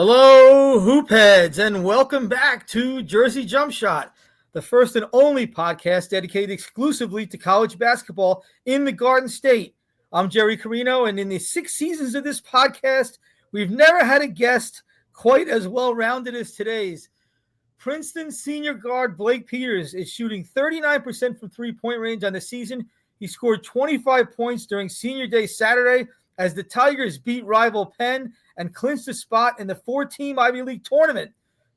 Hello, hoopheads, and welcome back to Jersey Jump Shot, the first and only podcast dedicated exclusively to college basketball in the Garden State. I'm Jerry Carino, and in the 6 seasons of this podcast, we've never had a guest quite as well-rounded as today's. Princeton senior guard Blake Peters is shooting 39% from three-point range on the season. He scored 25 points during Senior Day Saturday as the Tigers beat rival Penn and clinched a spot in the 4-team Ivy League tournament.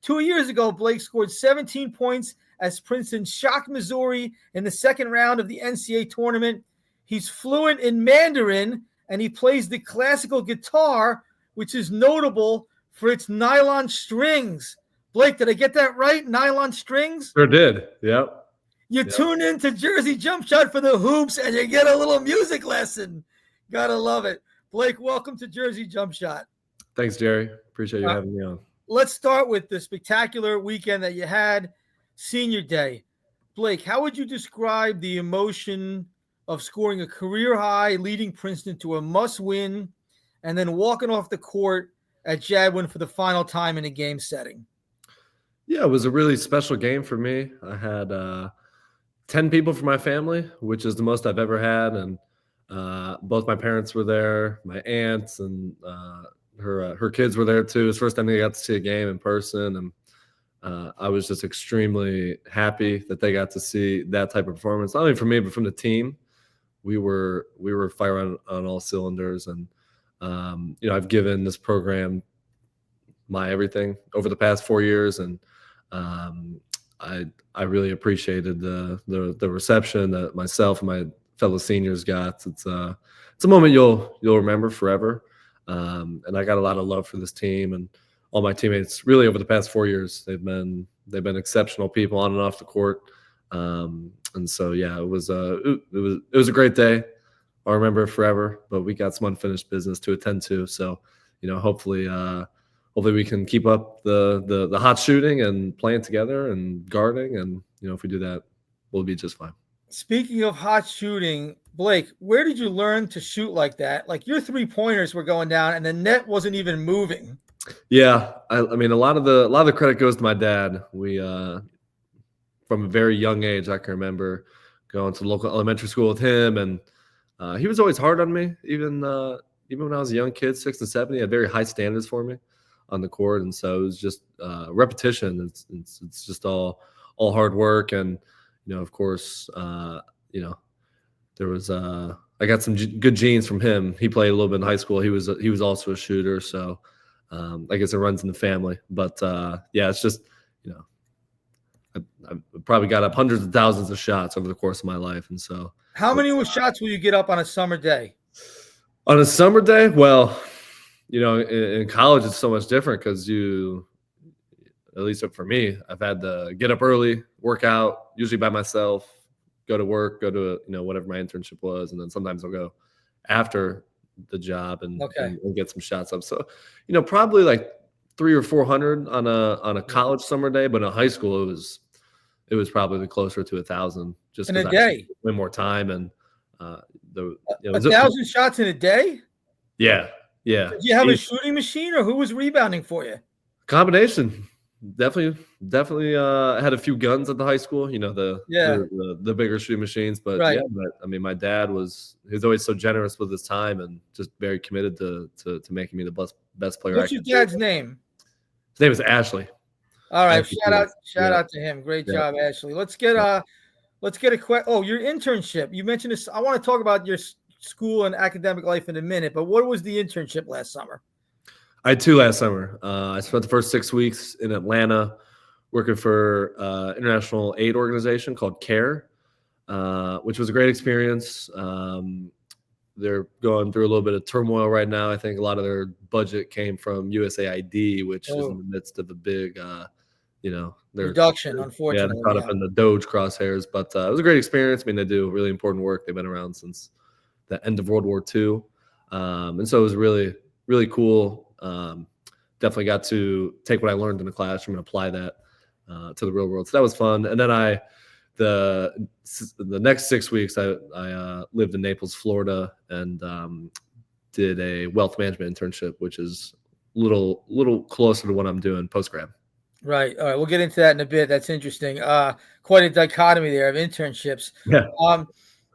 2 years ago, Blake scored 17 points as Princeton shocked Missouri in the second round of the NCAA tournament. He's fluent in Mandarin, and he plays the classical guitar, which is notable for its nylon strings. Blake, did I get that right? Nylon strings? Sure did. Yep. You tune in to Jersey Jump Shot for the hoops, and you get a little music lesson. Gotta love it. Blake, welcome to Jersey Jump Shot. Thanks, Jerry. Appreciate you having me on. Let's start with the spectacular weekend that you had, Senior Day. Blake, how would you describe the emotion of scoring a career high, leading Princeton to a must-win, and then walking off the court at Jadwin for the final time in a game setting? Yeah, it was a really special game for me. I had 10 people from my family, which is the most I've ever had, and both my parents were there, my aunts, and her kids were there too. It's the first time they got to see a game in person, and I was just extremely happy that they got to see that type of performance, not only from me but from the team. We were firing on all cylinders, and I've given this program my everything over the past 4 years, and I really appreciated the reception that myself and my fellow seniors got. It's a moment you'll remember forever. And I got a lot of love for this team and all my teammates. Really, over the past 4 years, they've been exceptional people on and off the court. And so, yeah, it was a great day. I'll remember it forever. But we got some unfinished business to attend to. So, hopefully we can keep up the hot shooting and playing together and guarding. And if we do that, we'll be just fine. Speaking of hot shooting, Blake, where did you learn to shoot like that? Like, your three-pointers were going down and the net wasn't even moving. Yeah, I mean, a lot of the credit goes to my dad. We from a very young age, I can remember going to the local elementary school with him, and he was always hard on me. Even when I was a young kid, 6 and 7, he had very high standards for me on the court, and so it was just repetition. It's just all hard work, and of course, there was I got some good genes from him. He played a little bit in high school. He was also a shooter, so I guess it runs in the family. But yeah, it's just I probably got up hundreds of thousands of shots over the course of my life, and so. How many shots will you get up on a summer day? On a summer day, well, in college it's so much different because at least for me, I've had to get up early, work out, usually by myself, go to work, go to whatever my internship was, and then sometimes I'll go after the job and get some shots up. So, probably like 300 or 400 on a college summer day, but in high school it was probably closer to 1,000 just in a day. Way more time, and 1,000 shots in a day. Yeah. Did you have a shooting machine, or who was rebounding for you? Combination. Definitely had a few guns at the high school, the bigger shooting machines. But right. I mean, my dad was always so generous with his time and just very committed to making me the best player. What's your dad's name? His name is Ashley. All right, shout out to him. Great job, Ashley. Let's get a question. Oh, your internship. You mentioned this. I want to talk about your school and academic life in a minute, but what was the internship last summer? I had 2 last summer. I spent the first 6 weeks in Atlanta working for an international aid organization called CARE, which was a great experience. They're going through a little bit of turmoil right now. I think a lot of their budget came from USAID, which is in the midst of a big, reduction, unfortunately. Yeah, they're caught up in the Doge crosshairs. But it was a great experience. I mean, they do really important work. They've been around since the end of World War II. And so it was really, really cool. Definitely got to take what I learned in the classroom and apply that to the real world. So that was fun. And then the next 6 weeks, I lived in Naples, Florida, and did a wealth management internship, which is little closer to what I'm doing post grad. Right. All right. We'll get into that in a bit. That's interesting. Quite a dichotomy there of internships. Yeah.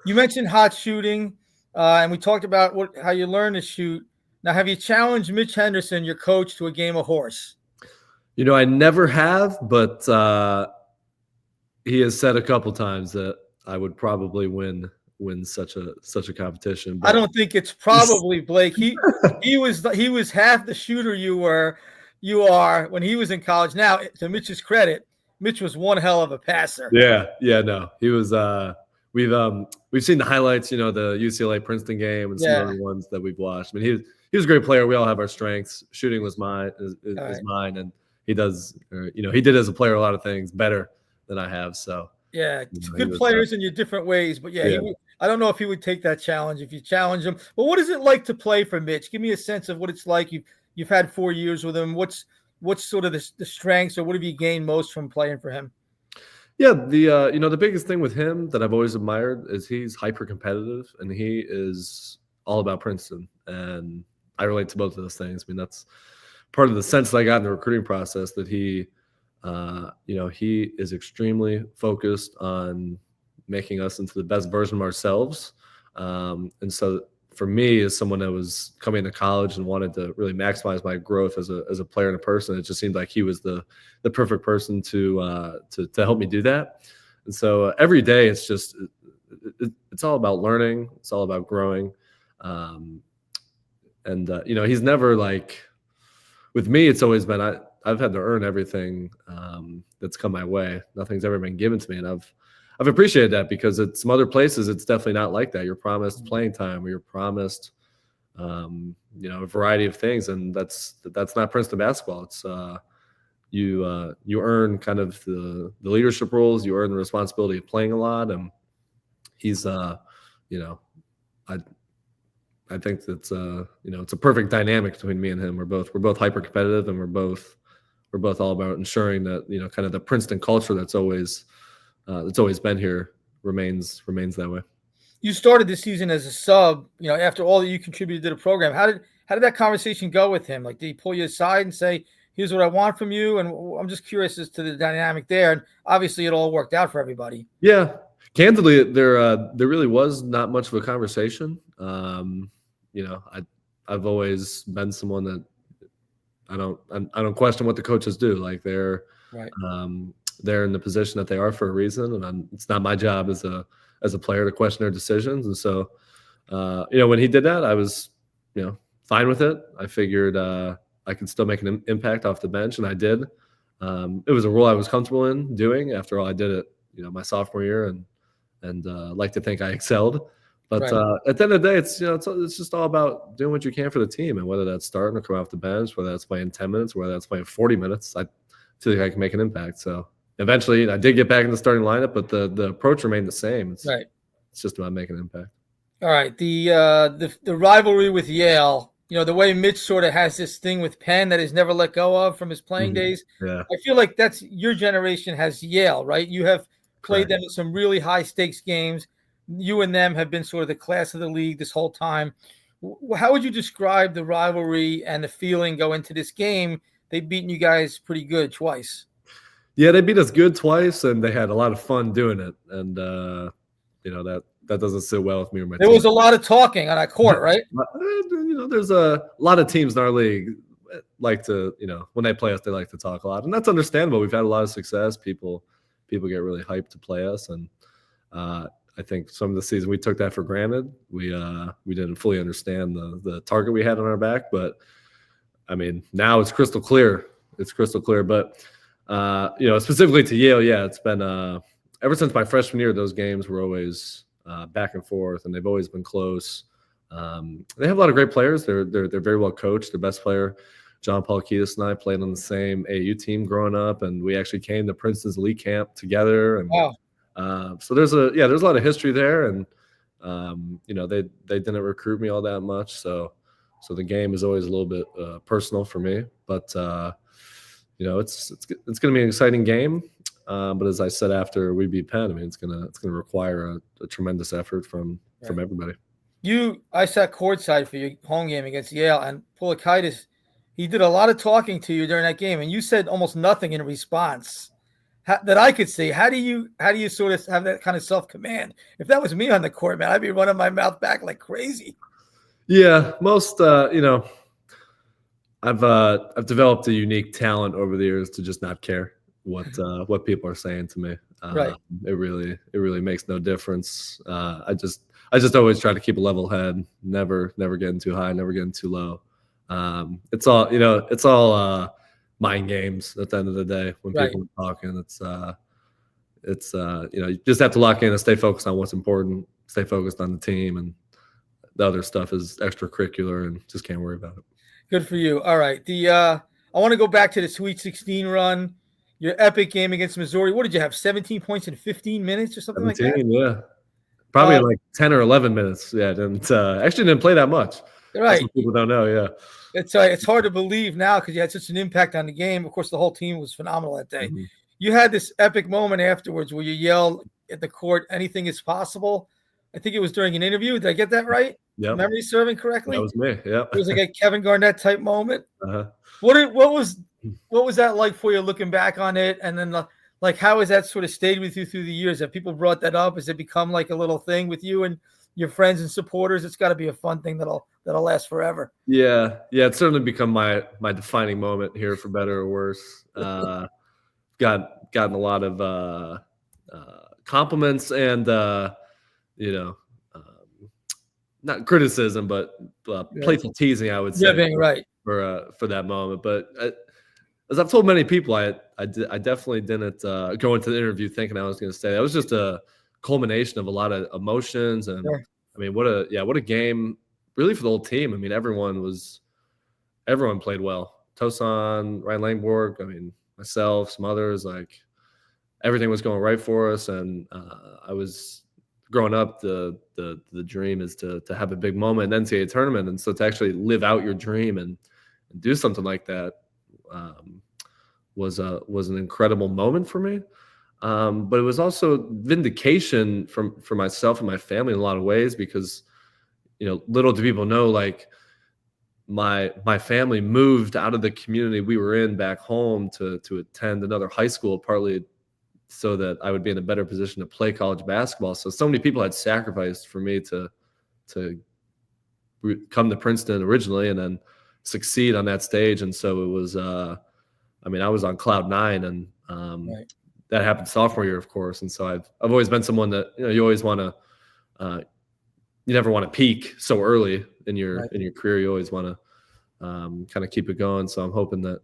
You mentioned hot shooting, and we talked about how you learn to shoot. Now, have you challenged Mitch Henderson, your coach, to a game of horse? I never have, but he has said a couple times that I would probably win such a competition. But I don't think it's probably Blake. He was half the shooter you are when he was in college. Now, to Mitch's credit, Mitch was one hell of a passer. Yeah, no, he was. We've seen the highlights, the UCLA Princeton game and some other ones that we've watched. I mean, he was a great player. We all have our strengths. Shooting was mine, is mine, and he does. He did as a player a lot of things better than I have. So yeah, good players in your different ways. But I don't know if he would take that challenge if you challenge him. But what is it like to play for Mitch? Give me a sense of what it's like. You've had 4 years with him. What's sort of the strengths, or what have you gained most from playing for him? Yeah, the biggest thing with him that I've always admired is he's hyper competitive, and he is all about Princeton. And I relate to both of those things. I mean, that's part of the sense that I got in the recruiting process, that he is extremely focused on making us into the best version of ourselves. And so for me, as someone that was coming to college and wanted to really maximize my growth as a player and a person, it just seemed like he was the perfect person to help me do that. And so every day it's just it's all about learning. It's all about growing. He's never like, with me, it's always been I've had to earn everything that's come my way. Nothing's ever been given to me, and I've appreciated that, because at some other places it's definitely not like that. You're promised playing time, or you're promised a variety of things, and that's not Princeton basketball. It's you earn kind of the leadership roles, you earn the responsibility of playing a lot, and he's I think that's it's a perfect dynamic between me and him. We're both hyper competitive, and we're both all about ensuring that kind of the Princeton culture that's always been here remains that way. You started this season as a sub, after all that you contributed to the program. How did that conversation go with him? Like, did he pull you aside and say, "Here's what I want from you"? And I'm just curious as to the dynamic there. And obviously, it all worked out for everybody. Yeah, candidly, there really was not much of a conversation. I've always been someone that I don't question what the coaches do. Like, they're in the position that they are for a reason, and it's not my job as a player to question their decisions. And so, when he did that, I was, fine with it. I figured I could still make an impact off the bench, and I did. It was a role I was comfortable in doing. After all, I did it, my sophomore year, and like to think I excelled. But at the end of the day, it's just all about doing what you can for the team, and whether that's starting or coming off the bench, whether that's playing 10 minutes, whether that's playing 40 minutes, I feel like I can make an impact. So eventually, I did get back in the starting lineup, but the approach remained the same. It's just about making an impact. All right, the rivalry with Yale. The way Mitch sort of has this thing with Penn that he's never let go of from his playing days. Yeah. I feel like that's your generation has Yale, right? You have played them in some really high stakes games. You and them have been sort of the class of the league this whole time. How would you describe the rivalry and the feeling going into this game? They've beaten you guys pretty good twice. Yeah, they beat us good twice, and they had a lot of fun doing it. And that doesn't sit well with me or my team. There was a lot of talking on that court, right? There's a lot of teams in our league like to, when they play us, they like to talk a lot, and that's understandable. We've had a lot of success. People get really hyped to play us, and I think some of the season we took that for granted. We didn't fully understand the target we had on our back, but I mean, now it's crystal clear. But specifically to Yale, it's been ever since my freshman year. Those games were always back and forth, and they've always been close. They have a lot of great players. They're very well coached. Their best player, John Paul Kiedis, and I played on the same AAU team growing up, and we actually came to Princeton's elite camp together. And so there's a lot of history there, and they didn't recruit me all that much, so the game is always a little bit personal for me. But it's going to be an exciting game. But as I said after we beat Penn, I mean, it's gonna require a tremendous effort from everybody. I sat courtside for your home game against Yale, and Poulakaitis, he did a lot of talking to you during that game, and you said almost nothing in response that I could see. How do you sort of have that kind of self-command? If that was me on the court, man, I'd be running my mouth back like crazy. Yeah, most I've developed a unique talent over the years to just not care what people are saying to me. Right. It really makes no difference. I just always try to keep a level head, never getting too high, never getting too low. It's all mind games at the end of the day when Right. people are talking. It's you just have to lock in and stay focused on what's important, stay focused on the team, and the other stuff is extracurricular and just can't worry about it. Good for you. All right. I want to go back to the Sweet 16 run, your epic game against Missouri. What did you have? 17 points in 15 minutes or something 17, like that? yeah. Probably like 10 or 11 minutes. Yeah, actually didn't play that much. Right. Some people don't know, yeah. It's hard to believe now because you had such an impact on the game. Of course, the whole team was phenomenal that day. Mm-hmm. You had this epic moment afterwards where you yelled at the court, "Anything is possible." I think it was during an interview. Did I get that right? Yeah. Memory serving correctly? That was me, yeah. It was like a Kevin Garnett type moment. Uh-huh. What was that like for you looking back on it? And then like how has that sort of stayed with you through the years? Have people brought that up? Has it become like a little thing with you and your friends and supporters? It's got to be a fun thing that'll last forever. Yeah. It's certainly become my defining moment here, for better or worse. Gotten a lot of compliments and not criticism, but playful teasing, I would say. Yeah, being right for that moment. But as I've told many people, I definitely didn't go into the interview thinking I was going to say that. It was just a culmination of a lot of emotions, and sure. I mean, what a game really for the whole team. I mean, everyone played well. Tosan, Ryan Langborg, I mean, myself, some others, like everything was going right for us. And I was growing up, the dream is to have a big moment in the NCAA tournament. And so to actually live out your dream and do something like that was an incredible moment for me. But it was also vindication for myself and my family in a lot of ways, because, little do people know, like my family moved out of the community we were in back home to attend another high school, partly so that I would be in a better position to play college basketball. So many people had sacrificed for me to come to Princeton originally and then succeed on that stage. And so it was, I was on cloud nine, and Right. that happened sophomore year, of course. And so I've always been someone that, you always want to, you never want to peak so early in your career. You always want to kind of keep it going. So I'm hoping that,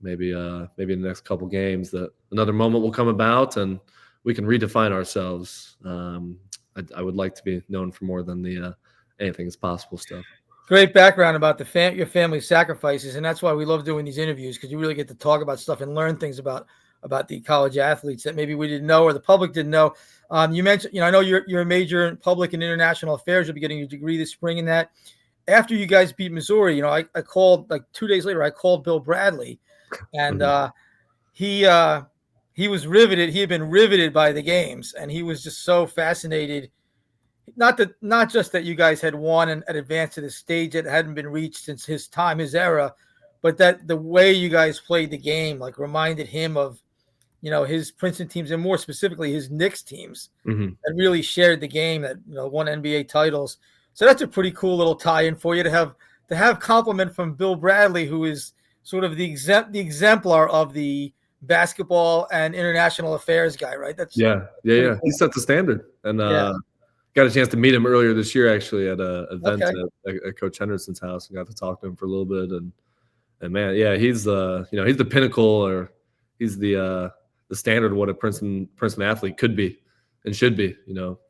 maybe in the next couple games that another moment will come about and we can redefine ourselves. I would like to be known for more than the anything is possible stuff. Great background about your family's sacrifices, and that's why we love doing these interviews, because you really get to talk about stuff and learn things about the college athletes that maybe we didn't know or the public didn't know. You mentioned, I know you're a major in public and international affairs. You'll be getting your degree this spring in that. After you guys beat Missouri, I called like 2 days later. I called Bill Bradley, and he was riveted. He had been riveted by the games, and he was just so fascinated. Not just that you guys had won and advanced to the stage that hadn't been reached since his era, but that the way you guys played the game like reminded him of, his Princeton teams, and more specifically his Knicks teams that really shared the game, that won NBA titles. So that's a pretty cool little tie-in for you to have compliment from Bill Bradley, who is sort of the exemplar of the basketball and international affairs guy, right? That's yeah. Cool. He set the standard, and got a chance to meet him earlier this year, actually, at an event at Coach Henderson's house, and got to talk to him for a little bit. And man, yeah, he's he's the pinnacle, or he's the standard of what a Princeton athlete could be and should be.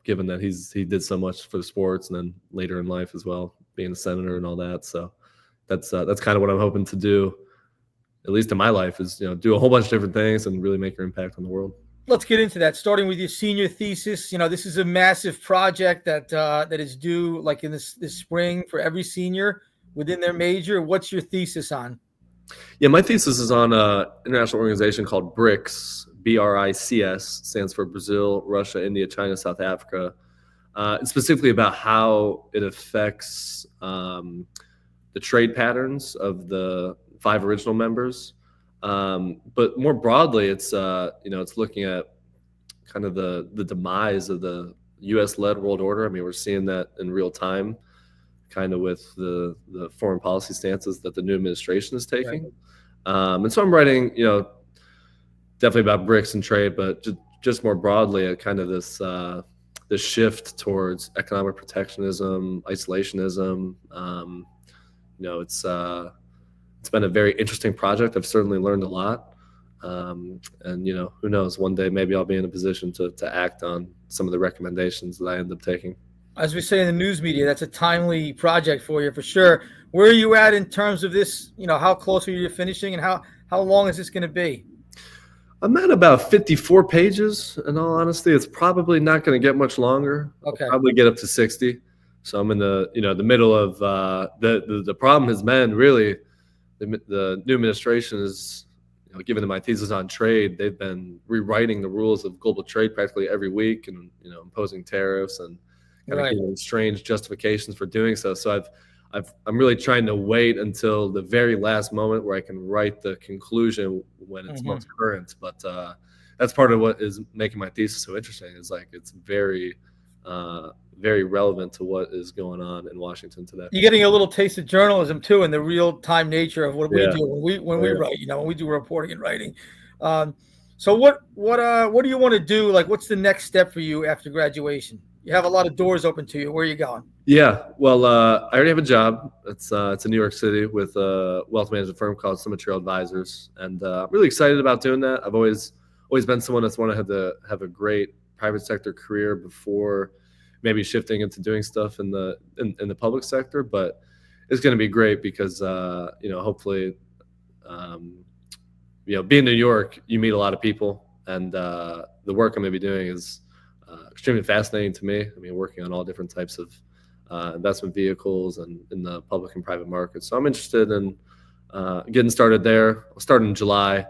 Given that he did so much for the sports, and then later in life as well, being a senator and all that. So that's kind of what I'm hoping to do, at least in my life, is do a whole bunch of different things and really make an impact on the world. Let's get into that, starting with your senior thesis. This is a massive project that is due like in this spring for every senior within their major. What's your thesis on? Yeah, my thesis is on an international organization called BRICS, BRICS, stands for Brazil, Russia, India, China, South Africa. It's specifically about how it affects the trade patterns of the 5 original members. But more broadly, it's it's looking at kind of the demise of the U.S.-led world order. I mean, we're seeing that in real time, kind of with the foreign policy stances that the new administration is taking. Right. And so I'm writing, definitely about BRICS and trade, but just more broadly at kind of this shift towards economic protectionism, isolationism. It's been a very interesting project. I've certainly learned a lot. And who knows, one day maybe I'll be in a position to act on some of the recommendations that I end up taking. As we say in the news media, that's a timely project for you for sure. Where are you at in terms of this? How close are you to finishing, and how long is this going to be? I'm at about 54 pages. In all honesty, it's probably not going to get much longer. Okay. I'll probably get up to 60. So I'm in the middle of the problem has been really the new administration is, given my thesis on trade, they've been rewriting the rules of global trade practically every week, and imposing tariffs and kind of giving strange justifications for doing so. So I'm really trying to wait until the very last moment where I can write the conclusion when it's most current. But that's part of what is making my thesis so interesting. Is like it's very very relevant to what is going on in Washington today. You're getting a little taste of journalism too, and the real-time nature of what we do when we write. When we do reporting and writing. So what do you want to do? Like, what's the next step for you after graduation? You have a lot of doors open to you. Where are you going? Yeah, well, I already have a job. It's in New York City with a wealth management firm called Symmetrical Advisors, and I'm really excited about doing that. I've always been someone that's wanted to have a great private sector career before maybe shifting into doing stuff in the public sector. But it's going to be great because hopefully, being in New York, you meet a lot of people, and the work I'm going to be doing is extremely fascinating to me. I mean, working on all different types of investment vehicles and in the public and private markets. So I'm interested in getting started there. I'll start in July.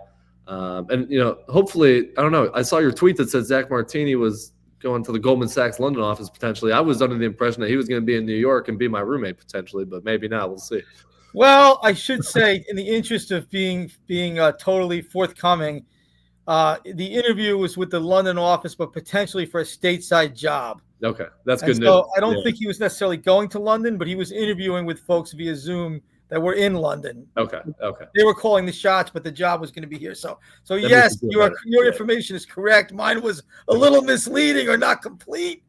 And hopefully, I don't know. I saw your tweet that said Zach Martini was going to the Goldman Sachs London office potentially. I was under the impression that he was going to be in New York and be my roommate potentially, but maybe not. We'll see. Well, I should say, in the interest of being totally forthcoming, the interview was with the London office, but potentially for a stateside job. Okay, that's good news. So I don't think he was necessarily going to London, but he was interviewing with folks via Zoom that were in London. Okay. They were calling the shots, but the job was going to be here. So yes, your information is correct. Mine was a little misleading or not complete.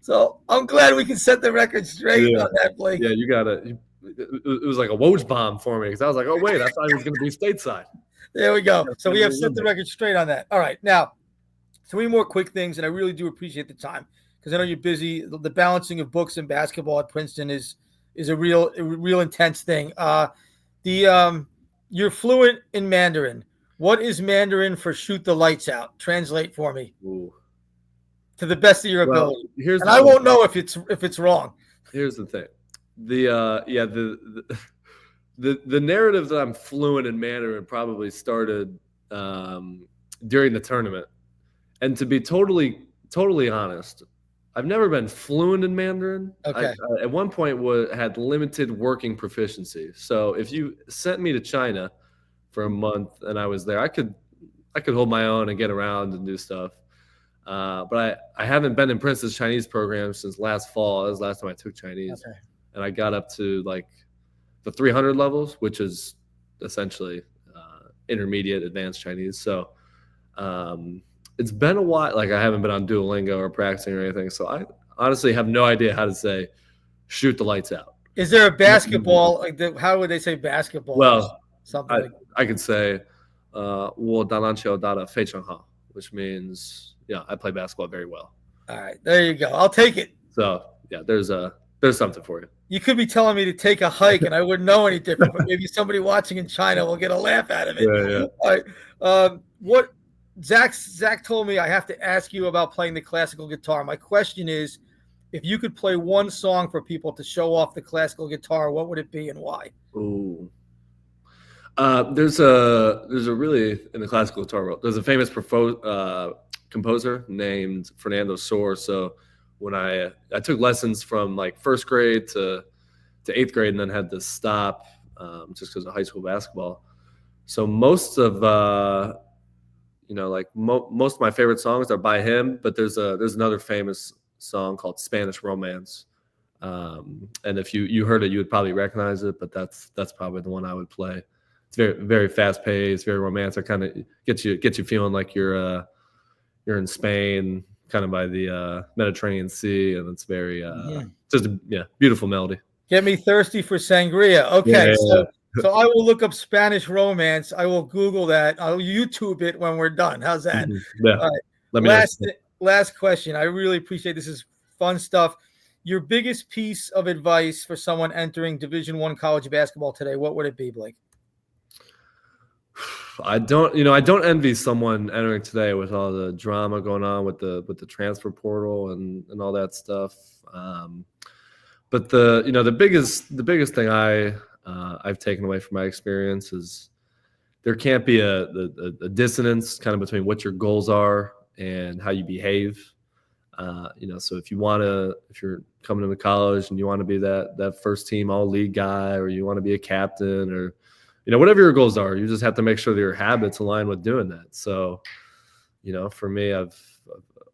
So I'm glad we can set the record straight on that, Blake. Yeah, you got it. It was like a Woj bomb for me because I was like, oh wait, I thought he was going to be stateside. There we go. So we have set the record straight on that. All right, now 3 more quick things, and I really do appreciate the time because I know you're busy. The balancing of books and basketball at Princeton is a real intense thing. You're fluent in Mandarin. What is Mandarin for shoot the lights out? Translate for me. Ooh. To the best of your ability. And I won't know if it's wrong. Here's the thing. The narrative that I'm fluent in Mandarin probably started during the tournament. And to be totally honest, I've never been fluent in Mandarin. Okay. I at one point had limited working proficiency. So if you sent me to China for a month and I was there, I could hold my own and get around and do stuff. But I haven't been in Princeton's Chinese program since last fall. That was the last time I took Chinese. Okay. And I got up to like the 300 levels, which is essentially intermediate advanced Chinese. So it's been a while. Like I haven't been on Duolingo or practicing or anything. So I honestly have no idea how to say shoot the lights out. Is there a basketball? How would they say basketball? Well, something I could say 我打篮球打得非常好, which means I play basketball very well. All right, there you go. I'll take it. So yeah, there's something for you. You could be telling me to take a hike and I wouldn't know any different, but maybe somebody watching in China will get a laugh out of it. Yeah. All right. What Zach told me I have to ask you about playing the classical guitar. My question is, if you could play one song for people to show off the classical guitar, what would it be and why? Ooh. There's a really, in the classical guitar world, there's a famous composer named Fernando Sor. So when I took lessons from like first grade to to 8th grade and then had to stop just because of high school basketball. So most of most of my favorite songs are by him, but there's another famous song called Spanish Romance. And if you heard it, you would probably recognize it, but that's probably the one I would play. It's very, very fast paced, very romantic, kind of gets you feeling like you're in Spain, kind of by the Mediterranean Sea, and it's very beautiful melody. Get me thirsty for sangria. Okay, Yeah. So I will look up Spanish Romance. I will Google that. I'll YouTube it when we're done. How's that? Yeah. All right. Let me know. Last question. I really appreciate this. Is fun stuff. Your biggest piece of advice for someone entering Division I college basketball today, what would it be, Blake? I don't envy someone entering today with all the drama going on with the transfer portal and all that stuff. But the biggest thing I've taken away from my experience is there can't be a dissonance kind of between what your goals are and how you behave. So if you're coming into college and you want to be that first team all league guy, or you want to be a captain, or whatever your goals are, you just have to make sure that your habits align with doing that. So, for me, I've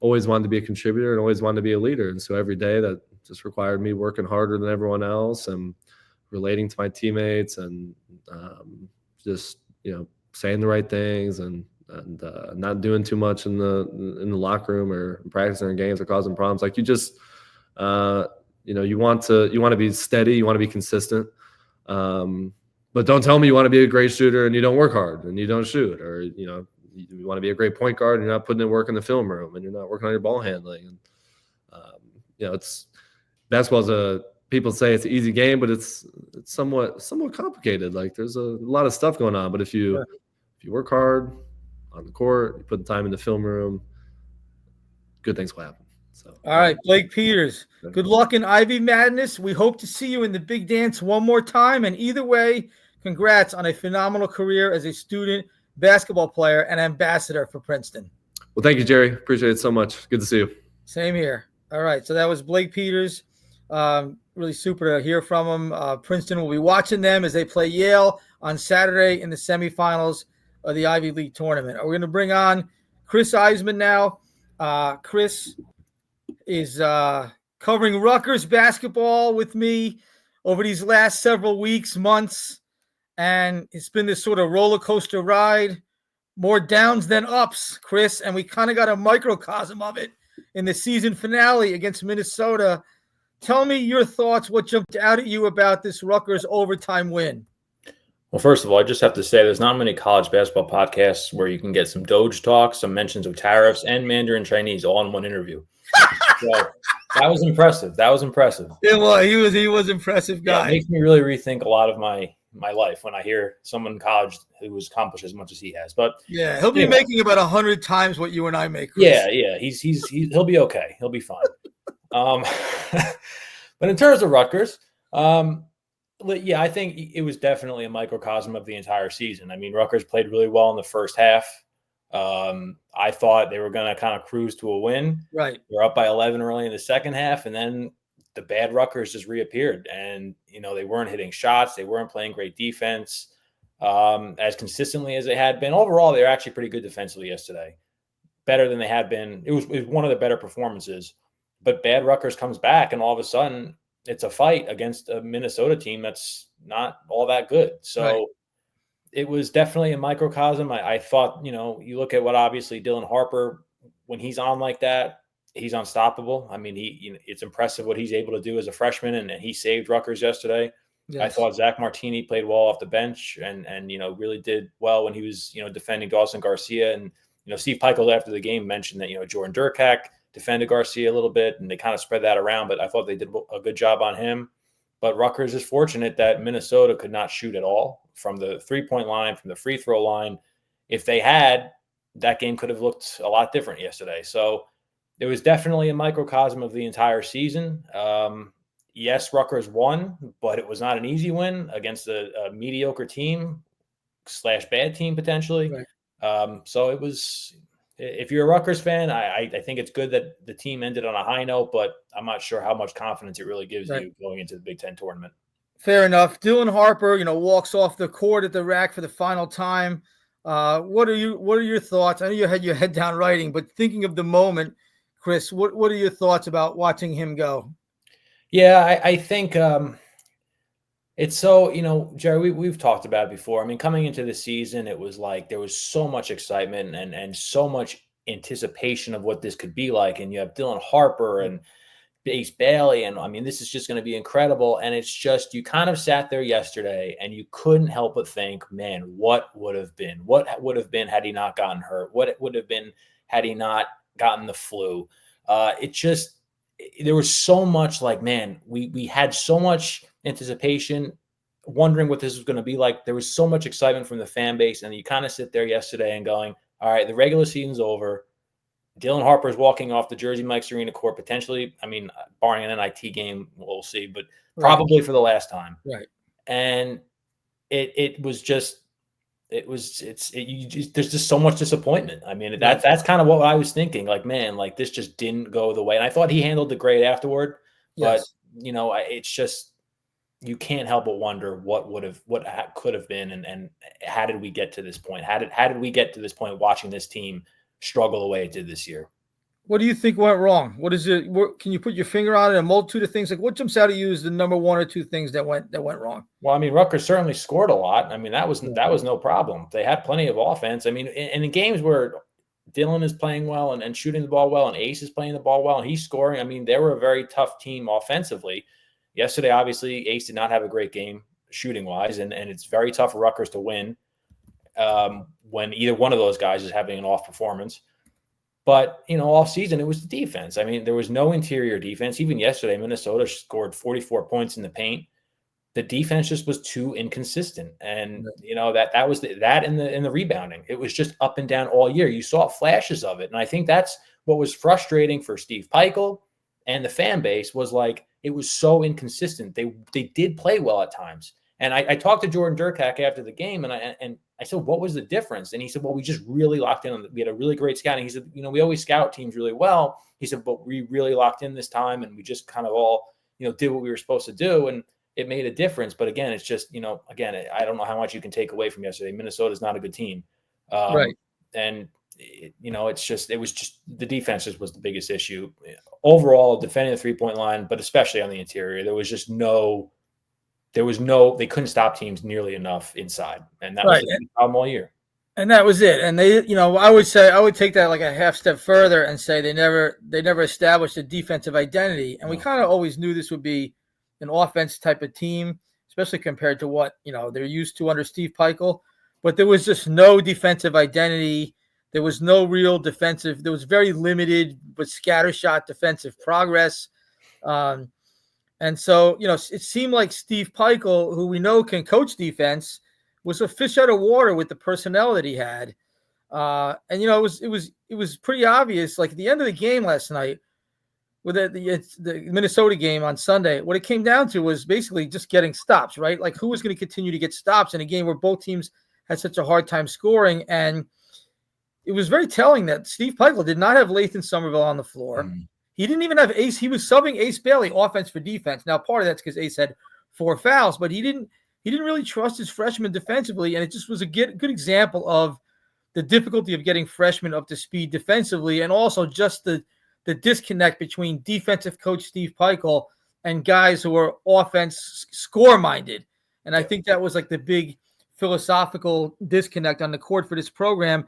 always wanted to be a contributor and always wanted to be a leader. And so every day that just required me working harder than everyone else and relating to my teammates and just, saying the right things and not doing too much in the locker room or practicing in games or causing problems. Like you just, you want to be steady, you want to be consistent. But don't tell me you want to be a great shooter and you don't work hard and you don't shoot, or you want to be a great point guard and you're not putting in work in the film room and you're not working on your ball handling. And it's basketball's people say it's an easy game, but it's somewhat complicated. Like there's a lot of stuff going on. But if you work hard on the court, you put the time in the film room, good things will happen. So, all right, Blake Peters, good luck in Ivy Madness. We hope to see you in the big dance one more time. And either way, congrats on a phenomenal career as a student basketball player and ambassador for Princeton. Well, thank you, Jerry. Appreciate it so much. Good to see you. Same here. All right, so that was Blake Peters. Really super to hear from him. Princeton will be watching them as they play Yale on Saturday in the semifinals of the Ivy League tournament. We're going to bring on Chris Iseman now. Chris is covering Rutgers basketball with me over these last several weeks, months, and it's been this sort of roller coaster ride, more downs than ups, Chris, and we kind of got a microcosm of it in the season finale against Minnesota. Tell me your thoughts, what jumped out at you about this Rutgers overtime win? Well, first of all, I just have to say there's not many college basketball podcasts where you can get some Doge talk, some mentions of tariffs, and Mandarin Chinese all in one interview. So that was impressive. It was. He was impressive guy. Yeah, it makes me really rethink a lot of my life when I hear someone in college who has accomplished as much as he has. But yeah, he'll be making about 100 times what you and I make, Chris. Yeah. He'll be okay. He'll be fine. But in terms of Rutgers, I think it was definitely a microcosm of the entire season. I mean, Rutgers played really well in the first half. I thought they were going to kind of cruise to a win. Right. They're up by 11 early in the second half, and then the bad Rutgers just reappeared. And, they weren't hitting shots. They weren't playing great defense as consistently as they had been. Overall, they were actually pretty good defensively yesterday, better than they had been. It was one of the better performances. But bad Rutgers comes back, and all of a sudden it's a fight against a Minnesota team that's not all that good. So It was definitely a microcosm. I thought, you look at what obviously Dylan Harper, when he's on like that, he's unstoppable. I mean, it's impressive what he's able to do as a freshman, and he saved Rutgers yesterday. Yes. I thought Zach Martini played well off the bench and really did well when he was, defending Dawson Garcia. And, Steve Peichel after the game mentioned that, Jordan Durkak defended Garcia a little bit, and they kind of spread that around, but I thought they did a good job on him. But Rutgers is fortunate that Minnesota could not shoot at all from the three-point line, from the free throw line. If they had, that game could have looked a lot different yesterday. So it was definitely a microcosm of the entire season. Yes, Rutgers won, but it was not an easy win against a mediocre team / bad team potentially. Right. So it was. If you're a Rutgers fan, I think it's good that the team ended on a high note, but I'm not sure how much confidence it really gives you going into the Big Ten tournament. Fair enough. Dylan Harper, walks off the court at the rack for the final time. What are your thoughts? I know you had your head down writing, but thinking of the moment, Chris, what are your thoughts about watching him go? Yeah, I think it's so, Jerry, we've talked about it before. I mean, coming into the season, it was like there was so much excitement and so much anticipation of what this could be like. And you have Dylan Harper and Ace Bailey, and I mean, this is just going to be incredible. And it's just, you kind of sat there yesterday and you couldn't help but think, man, what would have been? What would have been had he not gotten hurt? What would have been had he not gotten the flu? There was so much like, man, we had so much anticipation, wondering what this was going to be like. There was so much excitement from the fan base, and you kind of sit there yesterday and going, all right, the regular season's over. Dylan Harper's walking off the Jersey Mike's Arena court, potentially. I mean, barring an NIT game, we'll see, but probably for the last time. Right. And there's just so much disappointment. I mean, that's kind of what I was thinking. Like, man, like this just didn't go the way. And I thought he handled it great afterward, but it's just, you can't help but wonder what could have been, and how did we get to this point? How did we get to this point watching this team struggle the way it did this year? What do you think went wrong? What is it? Can you put your finger on it? A multitude of things. Like, what jumps out at you as the number one or two things that went wrong? Well, I mean, Rutgers certainly scored a lot. I mean, that was no problem. They had plenty of offense. I mean, in games where Dylan is playing well and shooting the ball well, and Ace is playing the ball well and he's scoring, I mean, they were a very tough team offensively. Yesterday, obviously, Ace did not have a great game shooting wise, and it's very tough for Rutgers to win when either one of those guys is having an off performance. But, all season, it was the defense. I mean, there was no interior defense. Even yesterday, Minnesota scored 44 points in the paint. The defense just was too inconsistent. And, that was that in the rebounding. It was just up and down all year. You saw flashes of it. And I think that's what was frustrating for Steve Peichel and the fan base, was like, it was so inconsistent. They did play well at times. And I talked to Jordan Durkak after the game, and I said, what was the difference? And he said, well, we just really locked in. We had a really great scouting. He said, we always scout teams really well. He said, but we really locked in this time, and we just kind of all, did what we were supposed to do. And it made a difference. But again, it's just, again, I don't know how much you can take away from yesterday. Minnesota's not a good team. Right. And, it was just the defense was the biggest issue. Overall, defending the 3-point line, but especially on the interior, they couldn't stop teams nearly enough inside. And that was the problem all year. And that was it. And they, I would take that like a half step further and say they never established a defensive identity. And we kind of always knew this would be an offense type of team, especially compared to what, they're used to under Steve Peichel. But there was just no defensive identity. There was no real defensive. There was very limited but scattershot defensive progress. And so, it seemed like Steve Peichel, who we know can coach defense, was a fish out of water with the personnel that he had. And it was pretty obvious. Like at the end of the game last night, with the Minnesota game on Sunday, what it came down to was basically just getting stops, right? Like who was going to continue to get stops in a game where both teams had such a hard time scoring. And it was very telling that Steve Peichel did not have Lathan Somerville on the floor. He didn't even have Ace. He was subbing Ace Bailey offense for defense. Now, part of that's because Ace had 4 fouls, but he didn't really trust his freshmen defensively. And it just was a good example of the difficulty of getting freshmen up to speed defensively, and also just the disconnect between defensive coach Steve Peichel and guys who are offense score minded. And I think that was like the big philosophical disconnect on the court for this program.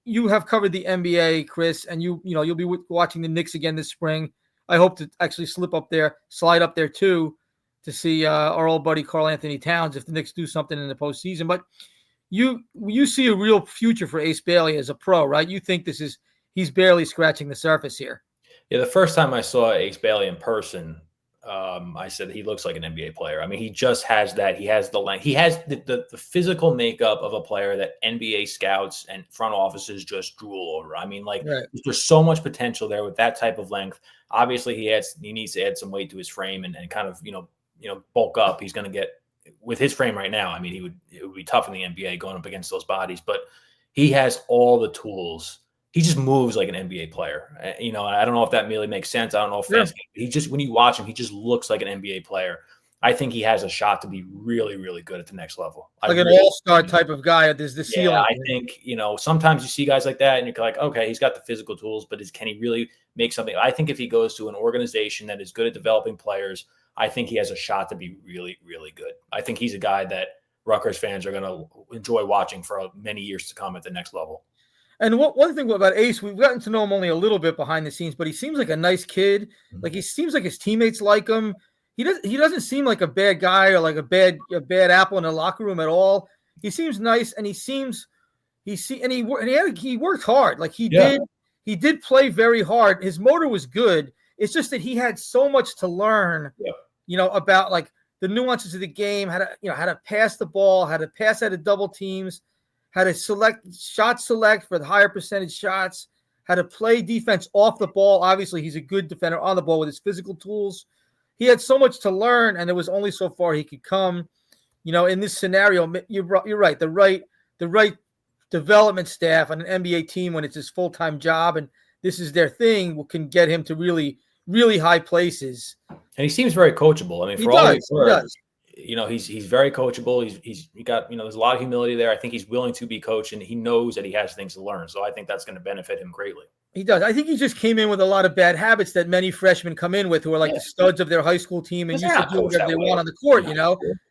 You have covered the NBA, Chris, and you'll be watching the Knicks again this spring. I hope to actually slide up there too, to see our old buddy Karl Anthony Towns if the Knicks do something in the postseason. But you see a real future for Ace Bailey as a pro, right? You think he's barely scratching the surface here. Yeah, the first time I saw Ace Bailey in person, I said he looks like an NBA player. I mean, he just has that. He has the length. He has the physical makeup of a player that NBA scouts and front offices just drool over. I mean, There's so much potential there with that type of length. Obviously, he needs to add some weight to his frame and kind of bulk up. He's going to get, with his frame right now, I mean, it would be tough in the NBA going up against those bodies, but he has all the tools. He just moves like an NBA player. I don't know if that really makes sense. I don't know if fans, he just, when you watch him, he just looks like an NBA player. I think he has a shot to be really, really good at the next level. Like an all-star type of guy. There's the ceiling. I think, sometimes you see guys like that and you're like, okay, he's got the physical tools, but can he really make something? I think if he goes to an organization that is good at developing players, I think he has a shot to be really, really good. I think he's a guy that Rutgers fans are going to enjoy watching for many years to come at the next level. And one thing about Ace, we've gotten to know him only a little bit behind the scenes, but he seems like a nice kid. Like he seems like his teammates like him. He doesn't seem like a bad guy or like a bad apple in the locker room at all. He seems nice, and he worked hard. Like he did play very hard. His motor was good. It's just that he had so much to learn, about like the nuances of the game, how to pass the ball, how to pass out of double teams, how to select for the higher percentage shots, how to play defense off the ball. Obviously, he's a good defender on the ball with his physical tools. He had so much to learn, and there was only so far he could come. In this scenario, you're right. The right development staff on an NBA team, when it's his full-time job and this is their thing, can get him to really, really high places. And he seems very coachable. I mean, for all he's worth, he's very coachable. He's got, there's a lot of humility there. I think he's willing to be coached, and he knows that he has things to learn. So I think that's going to benefit him greatly. He does. I think he just came in with a lot of bad habits that many freshmen come in with, who are like the studs of their high school team and used to do whatever they want on the court,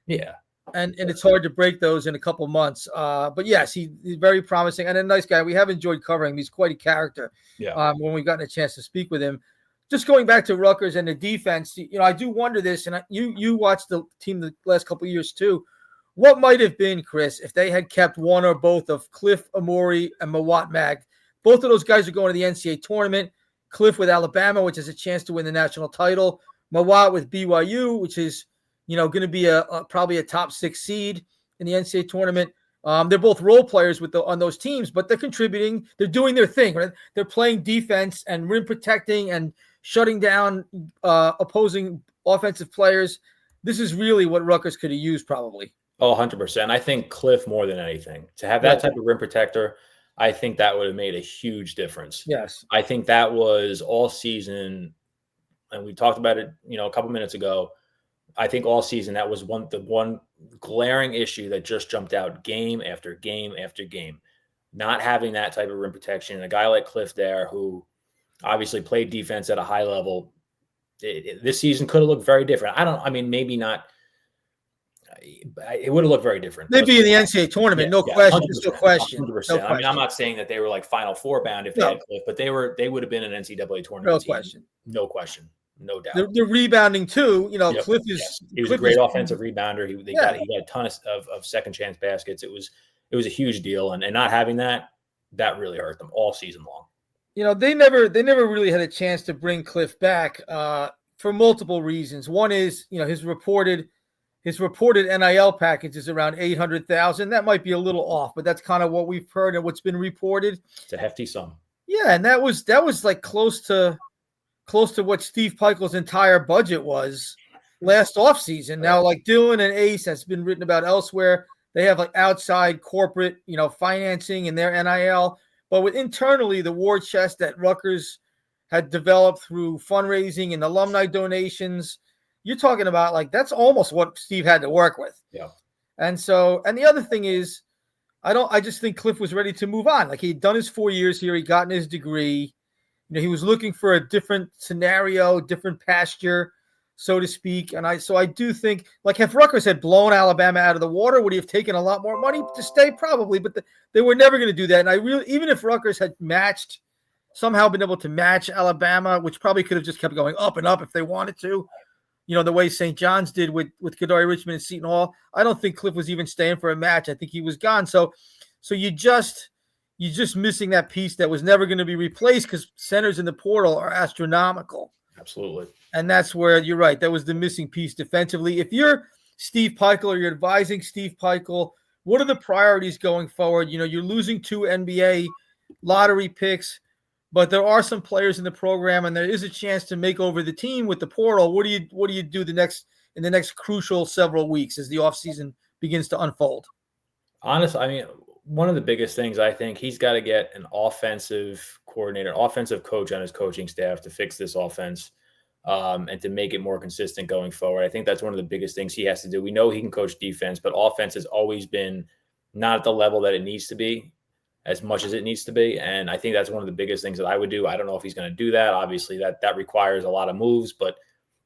Yeah. And it's hard to break those in a couple months. But yes, he's very promising and a nice guy. We have enjoyed covering him. He's quite a character. Yeah. When we've gotten a chance to speak with him. Just going back to Rutgers and the defense, I do wonder this, and you watched the team the last couple of years too. What might have been, Chris, if they had kept one or both of Cliff Amori and Mawot Mag? Both of those guys are going to the NCAA tournament. Cliff with Alabama, which has a chance to win the national title. Mawot with BYU, which is going to be probably a top 6 seed in the NCAA tournament. They're both role players on those teams, but they're contributing. They're doing their thing, right? They're playing defense and rim protecting and shutting down opposing offensive players. This is really what Rutgers could have used, probably. Oh, 100%. I think Cliff more than anything. To have that type of rim protector, I think that would have made a huge difference. Yes. I think that was all season, and we talked about it, a couple minutes ago. I think all season that was the one glaring issue that just jumped out game after game after game. Not having that type of rim protection, and a guy like Cliff there who obviously played defense at a high level. This season could have looked very different. Maybe not. It would have looked very different. They'd be in the NCAA tournament, no question. There's no question. 100%. I mean, I'm not saying that they were like Final Four bound if they had Cliff, but they would have been an NCAA tournament team. No question. No doubt. They're rebounding too. Cliff is. He was a great offensive rebounder. He got a ton of second chance baskets. It was a huge deal, and not having that really hurt them all season long. They never really had a chance to bring Cliff back for multiple reasons. One is, his reported NIL package is around $800,000. That might be a little off, but that's kind of what we've heard and what's been reported. It's a hefty sum. Yeah, and that was like close to what Steve Pikiell's entire budget was last offseason. Now, like Dylan and Ace has been written about elsewhere. They have like outside corporate, financing in their NIL. But internally, the war chest that Rutgers had developed through fundraising and alumni donations, you're talking about like that's almost what Steve had to work with. Yeah. And the other thing is, I just think Cliff was ready to move on. Like he'd done his 4 years here, he'd gotten his degree. He was looking for a different scenario, different pasture, so to speak. And I do think, like, if Rutgers had blown Alabama out of the water, would he have taken a lot more money to stay? Probably, but they were never going to do that. And even if Rutgers had somehow been able to match Alabama, which probably could have just kept going up and up if they wanted to, the way St. John's did with Kadari Richmond and Seton Hall, I don't think Cliff was even staying for a match. I think he was gone. So you're just missing that piece that was never going to be replaced because centers in the portal are astronomical. Absolutely. And that's where you're right. That was the missing piece defensively. If you're Steve Pikiell or you're advising Steve Pikiell, what are the priorities going forward? You're losing 2 NBA lottery picks, but there are some players in the program, and there is a chance to make over the team with the portal. What do you do in the next crucial several weeks as the offseason begins to unfold? Honestly, one of the biggest things, I think he's got to get an offensive coordinator, offensive coach on his coaching staff to fix this offense. and to make it more consistent going forward. I think that's one of the biggest things he has to do. We know he can coach defense, but offense has always been not at the level that it needs to be as much as it needs to be. And I think that's one of the biggest things that I would do. I don't know if he's going to do that. Obviously that requires a lot of moves, but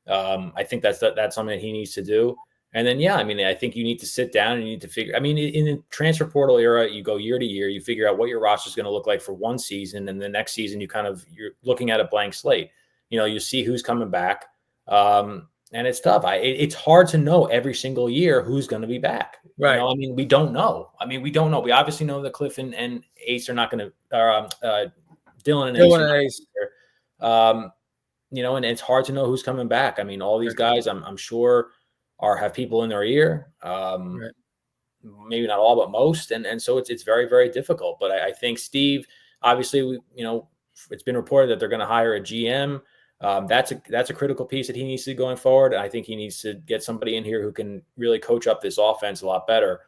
I think that's something that he needs to do. And then, yeah, I mean, I think you need to sit down and you need to figure, I mean, in the transfer portal era, you go year to year, you figure out what your roster is going to look like for one season. And the next season, you're looking at a blank slate. You see who's coming back. And it's tough. It's hard to know every single year who's going to be back. Right. I mean, we don't know. We don't know. We obviously know that Cliff and Ace are not going to, Dylan and Ace. And it's hard to know who's coming back. I mean, all these guys, I'm sure, have people in their ear. Right. Maybe not all, but most. And so it's very, very difficult. But I think Steve, obviously, it's been reported that they're going to hire a GM. That's a critical piece that he needs to do going forward. I think he needs to get somebody in here who can really coach up this offense a lot better.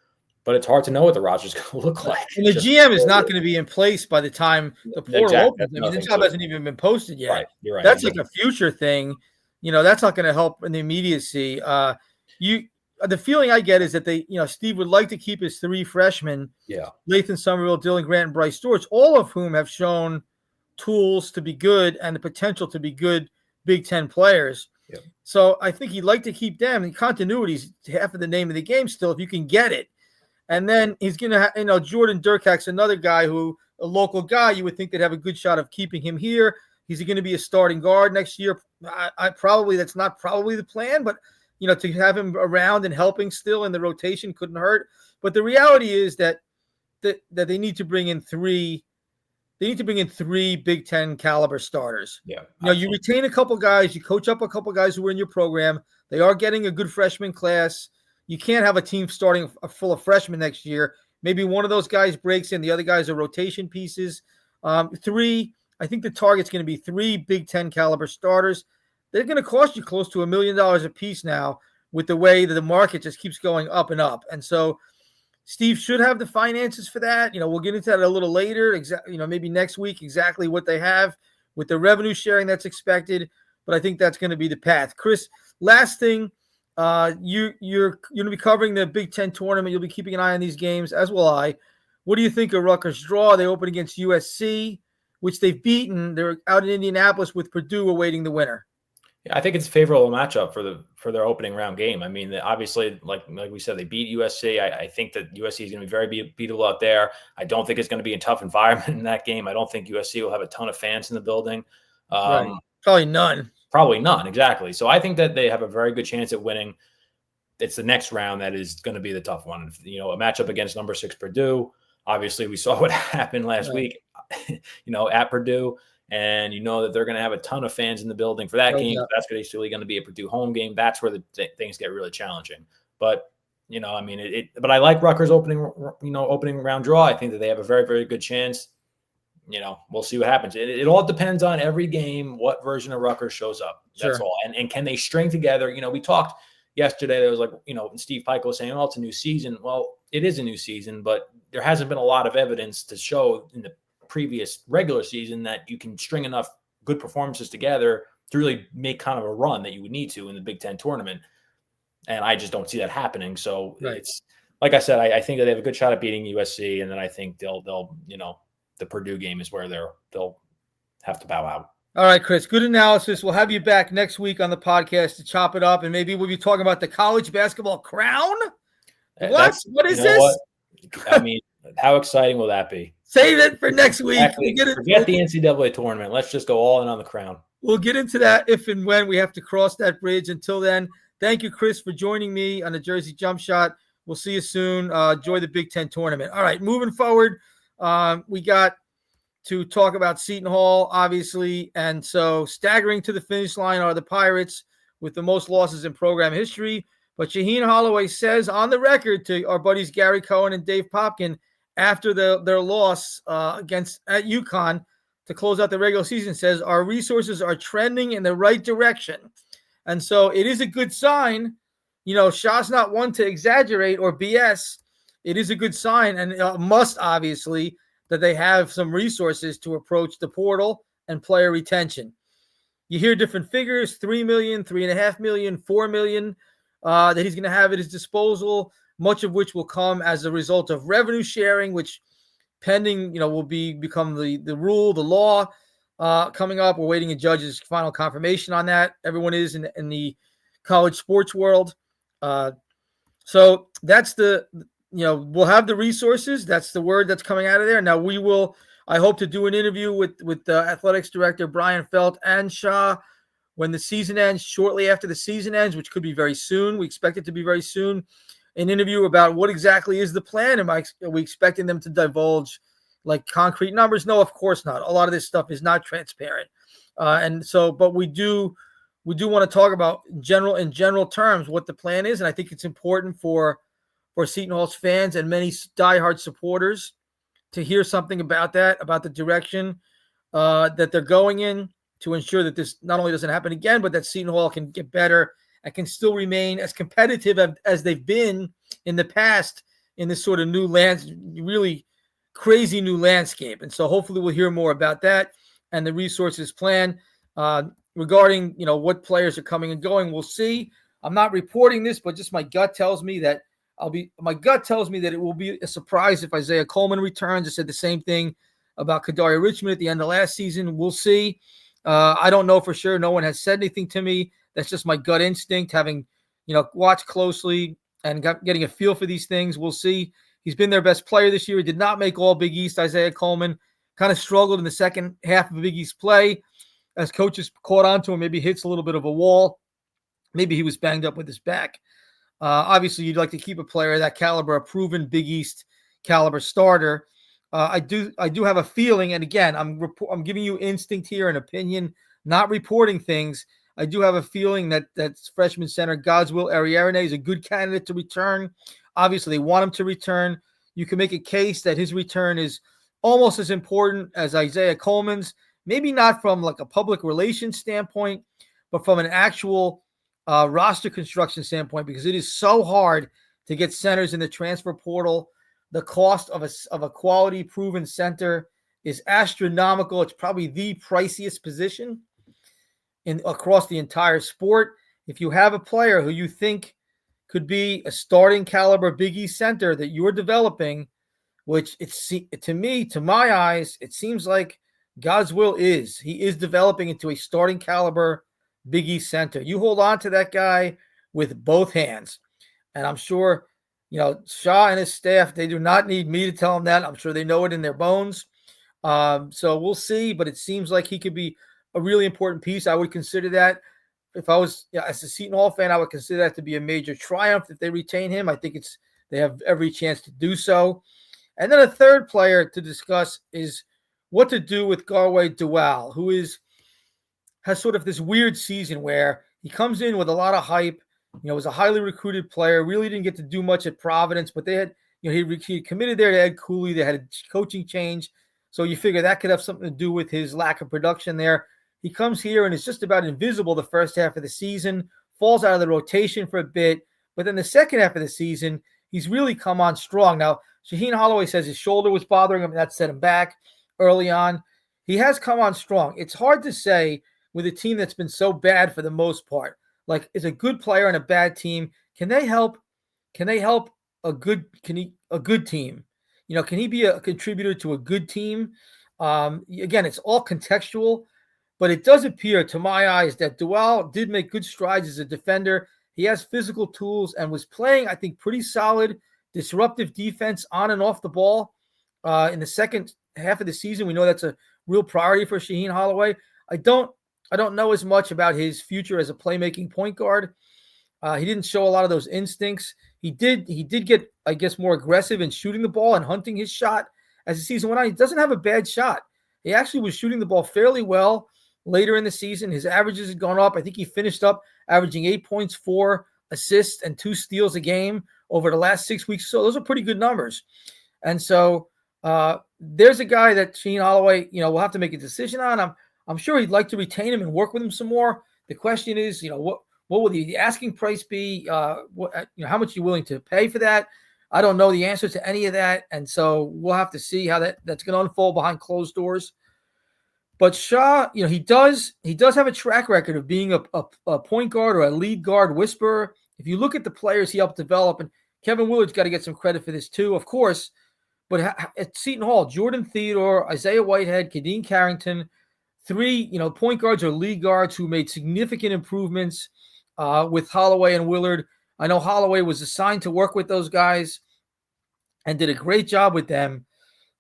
But it's hard to know what the roster's going to look like. And the GM is not going to be in place by the time the portal opens. I mean, the job hasn't even been posted yet. Right. You're right. That's like a future thing. That's not going to help in the immediacy. The feeling I get is that Steve would like to keep his three freshmen, Lathan Somerville, Dylan Grant, and Bryce Storch, all of whom have shown tools to be good and the potential to be good Big Ten players. Yeah. So I think he'd like to keep them. And continuity is half of the name of the game still, if you can get it. And then he's going to have, Jordan Durkak's another guy a local guy, you would think they'd have a good shot of keeping him here. He's going to be a starting guard next year. That's not probably the plan, but to have him around and helping still in the rotation couldn't hurt. But the reality is that they need to bring in three. They need to bring in three Big Ten caliber starters. Yeah. You retain a couple guys, you coach up a couple guys who are in your program. They are getting a good freshman class. You can't have a team starting full of freshmen next year. Maybe one of those guys breaks in. The other guys are rotation pieces. I think the target's going to be three Big Ten caliber starters. They're going to cost you close to $1 million a piece now with the way that the market just keeps going up and up. And so Steve should have the finances for that. We'll get into that a little later, maybe next week, exactly what they have with the revenue sharing that's expected. But I think that's going to be the path. Chris, last thing, you're going to be covering the Big Ten tournament. You'll be keeping an eye on these games, as will I. What do you think of Rutgers' draw? They open against USC, which they've beaten. They're out in Indianapolis with Purdue awaiting the winner. Yeah, I think it's a favorable matchup for their opening round game. I mean, obviously, like we said, they beat USC. I think that USC is going to be very beatable out there. I don't think it's going to be a tough environment in that game. I don't think USC will have a ton of fans in the building. Right. Probably none. Probably none, exactly. So I think that they have a very good chance at winning. It's the next round that is going to be the tough one. A matchup against number 6 Purdue. Obviously, we saw what happened last week, at Purdue. And that they're going to have a ton of fans in the building for that game. Yeah. That's basically going to be a Purdue home game. That's where the things get really challenging. But but I like Rutgers opening round draw. I think that they have a very, very good chance. We'll see what happens. It all depends on every game, what version of Rutgers shows up. That's all. And can they string together? We talked yesterday. There was Steve Pike was saying, it's a new season. Well, it is a new season, but there hasn't been a lot of evidence to show in the previous regular season that you can string enough good performances together to really make kind of a run that you would need to in the Big Ten tournament. And I just don't see that happening. So It's like I said, I think that they have a good shot at beating USC. And then I think they'll the Purdue game is where they'll have to bow out. All right, Chris, good analysis. We'll have you back next week on the podcast to chop it up. And maybe we'll be talking about the college basketball crown. What is this? What? I mean, how exciting will that be? Save it for next week. Exactly. Forget the NCAA tournament. Let's just go all in on the crown. We'll get into that if and when we have to cross that bridge. Until then, thank you, Chris, for joining me on the Jersey Jump Shot. We'll see you soon. Enjoy the Big Ten tournament. All right, moving forward, we got to talk about Seton Hall, obviously. And so staggering to the finish line are the Pirates with the most losses in program history. But Shaheen Holloway says on the record to our buddies Gary Cohen and Dave Popkin, after their loss at UConn to close out the regular season, says our resources are trending in the right direction. And so it is a good sign. Shah's not one to exaggerate or BS. It is a good sign and must obviously that they have some resources to approach the portal and player retention. you hear different figures, 3 million, 3.5 million, 4 million that he's going to have at his disposal, much of which will come as a result of revenue sharing, which pending, will become the rule, the law coming up. We're waiting a judge's final confirmation on that. Everyone is in the college sports world. So that's we'll have the resources. That's the word that's coming out of there. Now we will, I hope to do an interview with the athletics director, Brian Felt, and Shaw when the season ends, shortly after the season ends, which could be very soon. We expect it to be very soon. An interview about what exactly is the plan. Are we expecting them to divulge like concrete numbers? No, of course not. A lot of this stuff is not transparent. But we do want to talk about in general terms what the plan is. And I think it's important for Seton Hall's fans and many diehard supporters to hear something about that, about the direction that they're going in, to ensure that this not only doesn't happen again, but that Seton Hall can get better and can still remain as competitive as they've been in the past in this sort of really crazy new landscape. And so hopefully we'll hear more about that and the resources plan regarding, what players are coming and going. We'll see. I'm not reporting this, but just my gut tells me that it will be a surprise if Isaiah Coleman returns. I said the same thing about Kadarius Richmond at the end of last season. We'll see. I don't know for sure. No one has said anything to me. That's just my gut instinct, having, watched closely and getting a feel for these things. We'll see. He's been their best player this year. He did not make all Big East. Isaiah Coleman kind of struggled in the second half of Big East play as coaches caught on to him. Maybe hits a little bit of a wall. Maybe he was banged up with his back. Obviously, you'd like to keep a player of that caliber, a proven Big East caliber starter. I do have a feeling, and again, I'm giving you instinct here and opinion, not reporting things. I do have a feeling that freshman center Godswill Ariarene is a good candidate to return. Obviously, they want him to return. You can make a case that his return is almost as important as Isaiah Coleman's, maybe not from like a public relations standpoint, but from an actual roster construction standpoint, because it is so hard to get centers in the transfer portal. The cost of a quality proven center is astronomical. It's probably the priciest position across the entire sport. If you have a player who you think could be a starting caliber Big East center that you're developing, which to my eyes, it seems like God's will is. He is developing into a starting caliber Big East center. You hold on to that guy with both hands. And I'm sure, Shaw and his staff, they do not need me to tell them that. I'm sure they know it in their bones. So we'll see, but it seems like he could be a really important piece. I would consider that, if I was as a Seton Hall fan, I would consider that to be a major triumph if they retain him. I think they have every chance to do so. And then a third player to discuss is what to do with Garway Dual, who has sort of this weird season where he comes in with a lot of hype. Was a highly recruited player, really didn't get to do much at Providence, but they had, he committed there to Ed Cooley. They had a coaching change. So you figure that could have something to do with his lack of production there. He comes here and is just about invisible the first half of the season, falls out of the rotation for a bit. But then the second half of the season, he's really come on strong. Now, Shaheen Holloway says his shoulder was bothering him, and that set him back early on. He has come on strong. It's hard to say with a team that's been so bad for the most part. Like, is a good player on a bad team, can they help a good team? Can he be a contributor to a good team? Again, it's all contextual, but it does appear to my eyes that Dual did make good strides as a defender. He has physical tools and was playing, I think, pretty solid disruptive defense on and off the ball in the second half of the season. We know that's a real priority for Shaheen Holloway. I don't know as much about his future as a playmaking point guard. He didn't show a lot of those instincts. He did get, I guess, more aggressive in shooting the ball and hunting his shot as the season went on. He doesn't have a bad shot. He actually was shooting the ball fairly well later in the season. His averages had gone up. I think he finished up averaging 8 points, 4 assists, and 2 steals a game over the last 6 weeks. So those are pretty good numbers. And so there's a guy that Shaheen Holloway, will have to make a decision on. I'm sure he'd like to retain him and work with him some more. The question is, what will the asking price be? How much are you willing to pay for that? I don't know the answer to any of that. And so we'll have to see how that's going to unfold behind closed doors. But Shaw, he does have a track record of being a point guard or a lead guard whisperer. If you look at the players he helped develop, and Kevin Willard's got to get some credit for this too, of course. But at Seton Hall, Jordan Theodore, Isaiah Whitehead, Kadeen Carrington, 3 point guards or lead guards who made significant improvements with Holloway and Willard. I know Holloway was assigned to work with those guys and did a great job with them.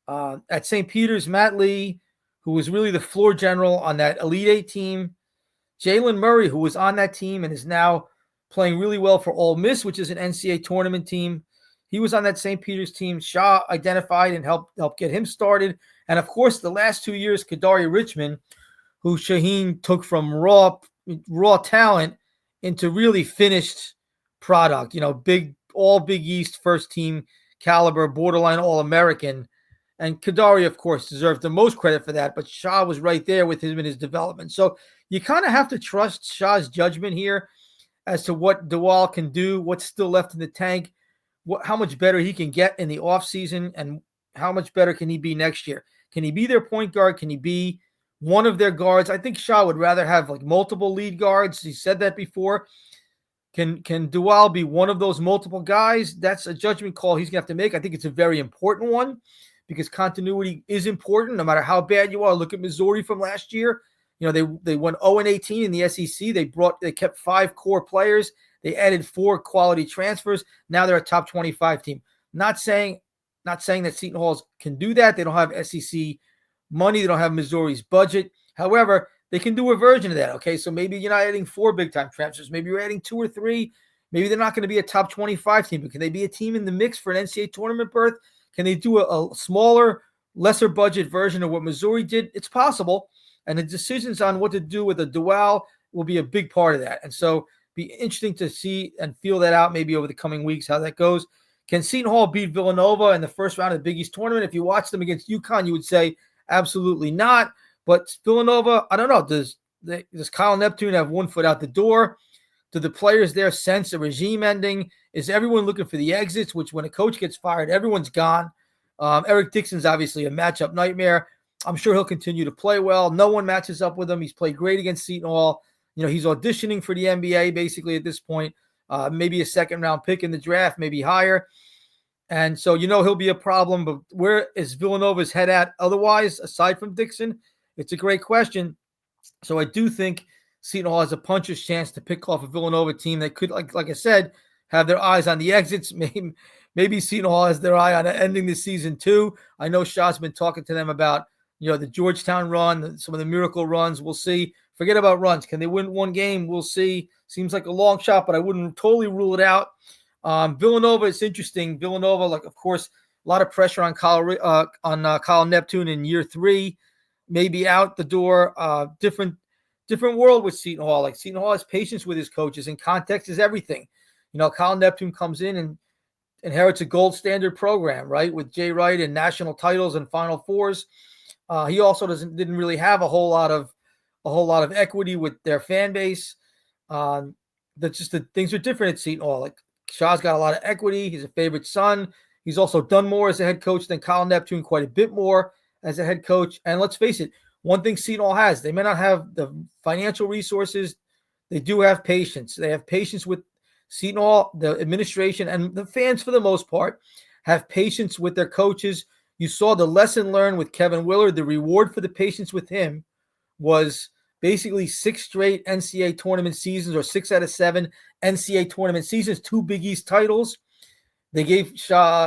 At St. Peter's, Matt Lee, who was really the floor general on that Elite Eight team. Jalen Murray, who was on that team and is now playing really well for Ole Miss, which is an NCAA tournament team. He was on that St. Peter's team. Shaw identified and helped get him started. And, of course, the last 2 years, Kadari Richmond, who Shaheen took from raw talent into really finished product, Big East first team caliber, borderline All-American. And Kadari, of course, deserved the most credit for that, but Shaw was right there with him in his development. So you kind of have to trust Shaw's judgment here as to what Dewal can do, what's still left in the tank, how much better he can get in the offseason, and how much better can he be next year. Can he be their point guard? Can he be one of their guards? I think Shaw would rather have like multiple lead guards. He said that before. Can Dewal be one of those multiple guys? That's a judgment call he's going to have to make. I think it's a very important one, because continuity is important no matter how bad you are. Look at Missouri from last year. They went 0-18 in the SEC. They kept 5 core players. They added 4 quality transfers. Now they're a top 25 team. Not saying that Seton Hall can do that. They don't have SEC money. They don't have Missouri's budget. However, they can do a version of that. Okay, so maybe you're not adding 4 big time transfers. Maybe you're adding 2 or 3. Maybe they're not going to be a top 25 team, but can they be a team in the mix for an NCAA tournament berth? Can they do a smaller, lesser budget version of what Missouri did? It's possible. And the decisions on what to do with a Dewal will be a big part of that. And so be interesting to see and feel that out maybe over the coming weeks, how that goes. Can Seton Hall beat Villanova in the first round of the Big East tournament? If you watch them against UConn, you would say absolutely not. But Villanova, I don't know. Does Kyle Neptune have one foot out the door? Do the players there sense a regime ending? Is everyone looking for the exits, which when a coach gets fired, everyone's gone? Eric Dixon's obviously a matchup nightmare. I'm sure he'll continue to play well. No one matches up with him. He's played great against Seton Hall. He's auditioning for the NBA basically at this point. Maybe a second-round pick in the draft, maybe higher. And so he'll be a problem. But where is Villanova's head at otherwise, aside from Dixon? It's a great question. So I do think Seton Hall has a puncher's chance to pick off a Villanova team that could, like I said, have their eyes on the exits. Maybe Seton Hall has their eye on ending the season too. I know Shaw's been talking to them about, the Georgetown run, some of the miracle runs. We'll see. Forget about runs. Can they win one game? We'll see. Seems like a long shot, but I wouldn't totally rule it out. Villanova, it's interesting. Villanova, of course, a lot of pressure on Kyle Neptune in year 3, maybe out the door. Different world with Seton Hall. Seton Hall has patience with his coaches, and context is everything. Kyle Neptune comes in and inherits a gold standard program, right, with Jay Wright and national titles and Final Fours. He also didn't really have a whole lot of equity with their fan base. That's just the things are different at Seton Hall. Shaw's got a lot of equity. He's a favorite son. He's also done more as a head coach than Kyle Neptune, quite a bit more as a head coach. And let's face it, one thing Seton Hall has, they may not have the financial resources. They do have patience. They have patience with Seton Hall, the administration, and the fans for the most part have patience with their coaches. You saw the lesson learned with Kevin Willard. The reward for the patience with him was basically 6 straight NCAA tournament seasons, or 6 out of 7 NCAA tournament seasons, 2 Big East titles. They gave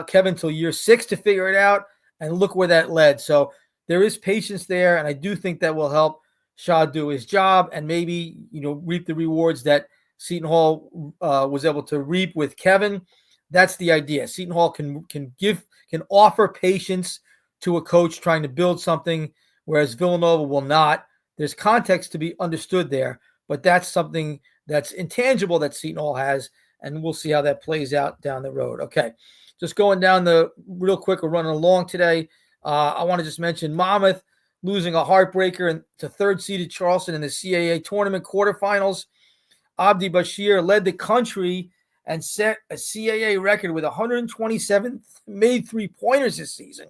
Kevin till year 6 to figure it out, and look where that led. So there is patience there, and I do think that will help Shaw do his job and maybe, reap the rewards that Seton Hall was able to reap with Kevin. That's the idea. Seton Hall can offer patience to a coach trying to build something, whereas Villanova will not. There's context to be understood there, but that's something that's intangible that Seton Hall has, and we'll see how that plays out down the road. Okay, just going down real quick, we're running along today. I want to just mention Monmouth losing a heartbreaker to third-seeded Charleston in the CAA tournament quarterfinals. Abdi Bashir led the country and set a CAA record with 127 made three-pointers this season.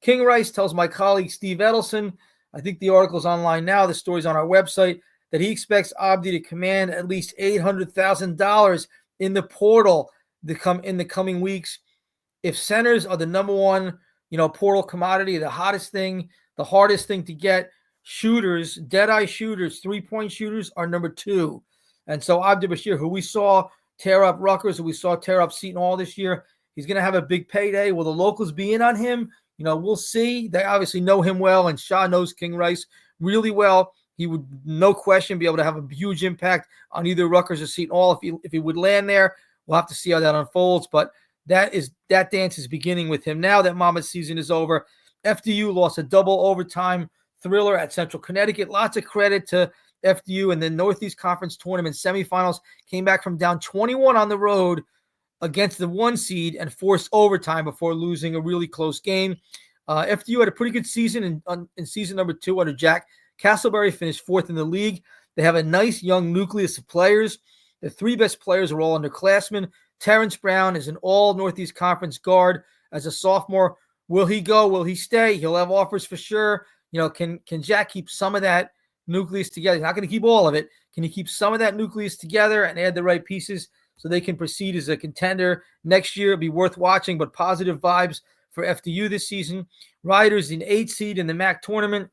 King Rice tells my colleague Steve Edelson, I think the article's online now. The story's on our website that he expects Abdi to command at least $800,000 in the portal in the coming weeks. If centers are the number one, portal commodity, the hardest thing to get, shooters, dead-eye shooters, three-point shooters are number 2. And so Abdi Bashir, who we saw tear up Rutgers, who we saw tear up Seton Hall this year, he's going to have a big payday. Will the locals be in on him? We'll see. They obviously know him well, and Shaw knows King Rice really well. He would, no question, be able to have a huge impact on either Rutgers or Seton Hall if he would land there. We'll have to see how that unfolds, but that dance is beginning with him now that Monmouth season is over. FDU lost a double overtime thriller at Central Connecticut. Lots of credit to FDU, and the Northeast Conference Tournament semifinals came back from down 21 on the road against the 1 seed and forced overtime before losing a really close game. FDU had a pretty good season in season number 2 under Jack Castleberry, finished 4th in the league. They have a nice young nucleus of players. The 3 best players are all underclassmen. Terrence Brown is an all Northeast Conference guard as a sophomore. Will he go? Will he stay? He'll have offers for sure. Can Jack keep some of that nucleus together? He's not going to keep all of it. Can he keep some of that nucleus together and add the right pieces so they can proceed as a contender next year? It'll be worth watching, but positive vibes for FDU this season. Riders in 8 seed in the MAC tournament.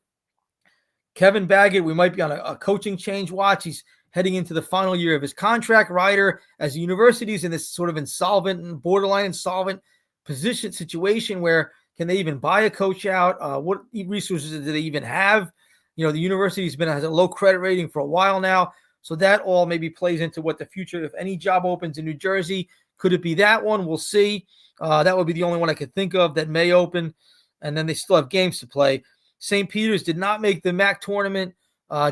Kevin Baggett, we might be on a coaching change watch. He's heading into the final year of his contract. Ryder, as the university's in this sort of insolvent and borderline insolvent situation where can they even buy a coach out? What resources do they even have? The university's has a low credit rating for a while now. So that all maybe plays into what the future, if any job opens in New Jersey, could it be that one? We'll see. That would be the only one I could think of that may open. And then they still have games to play. St. Peter's did not make the MAC tournament.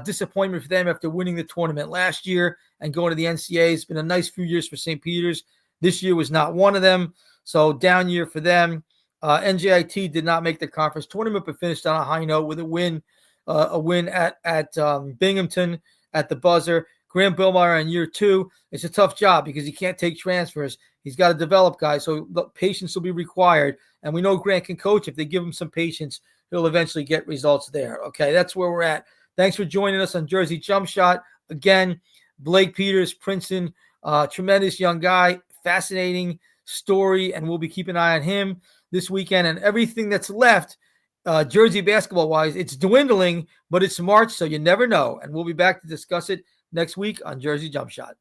Disappointment for them after winning the tournament last year and going to the NCAA. It's been a nice few years for St. Peter's. This year was not one of them. So down year for them. NJIT did not make the conference tournament, but finished on a high note with a win at Binghamton at the buzzer. Graham Billmeyer in year 2. It's a tough job because he can't take transfers. He's got to develop guys, so patience will be required. And we know Grant can coach. If they give him some patience, he'll eventually get results there. Okay, that's where we're at. Thanks for joining us on Jersey Jump Shot. Again, Blake Peters, Princeton, tremendous young guy, fascinating story, and we'll be keeping an eye on him this weekend. And everything that's left, Jersey basketball-wise, it's dwindling, but it's March, so you never know. And we'll be back to discuss it next week on Jersey Jump Shot.